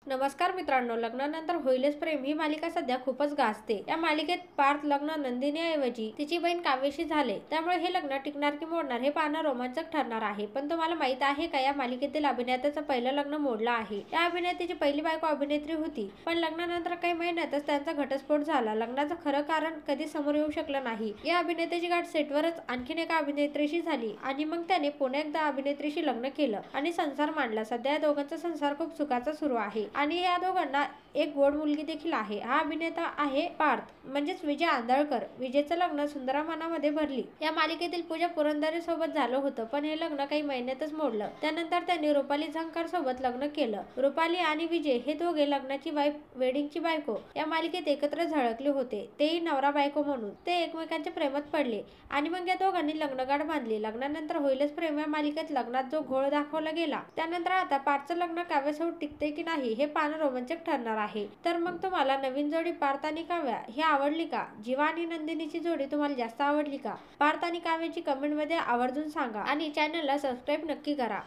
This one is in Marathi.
नमस्कार मित्रांनो, लग्नानंतर होईलच प्रेम ही मालिका सध्या खूपच गाजते। या मालिकेत पार्थ लग्न नंदिनीऐवजी तिची बहीण काव्याशी झाले, त्यामुळे हे लग्न टिकणार की मोडणार हे पाहणं रोमांचक ठरणार आहे। पण तुम्हाला माहित आहे का, या मालिकेतील अभिनेत्याचं पहिलं लग्न मोडलं आहे। या अभिनेत्याची पहिली बायको अभिनेत्री होती, पण लग्नानंतर काही महिन्यातच त्यांचा घटस्फोट झाला। लग्नाचं खरं कारण कधी समोर येऊ शकलं नाही। या अभिनेत्याची गाठ सेटवरच आणखीन एका अभिनेत्रीशी झाली आणि मग त्याने पुन्हा एकदा अभिनेत्रीशी लग्न केलं आणि संसार मांडला। सध्या या दोघांचा संसार खूप सुखाचा सुरू आहे आणि या दोघांना एक गोड मुलगी देखील आहे। हा अभिनेता आहे पार्थ, म्हणजेच विजय आंधळकर। विजयचं लग्न सुंदरा मनामध्ये भरली या मालिकेतील पूजा पुरंदरे सोबत झालं होतं, पण हे लग्न काही महिन्यातच मोडलं। त्यानंतर त्यांनी रुपाली झंकार सोबत लग्न केलं। रुपाली आणि विजय हे दोघे लग्नाची वाईफ वेडिंगची बायको या मालिकेत एकत्र झळकले होते, तेही नवरा बायको म्हणून। ते एकमेकांच्या प्रेमात पडले आणि मग या दोघांनी लग्नगाठ बांधली। लग्नानंतर होईलच प्रेम या मालिकेत लग्नात जो घोळ दाखवला गेला, त्यानंतर आता पार्थचं लग्न काव्यासोबत टिकते की नाही हे पाहणं रोमांचक ठरणार आहे। तर मग तुम्हाला नवीन जोडी पार्थ आणि काव्या ही आवडली का? जीवा आणि नंदिनीची जोडी तुम्हाला जास्त आवडली का? पार्थ आणि काव्याची कमेंट मध्ये आवर्जून सांगा आणि चॅनलला सबस्क्राईब नक्की करा।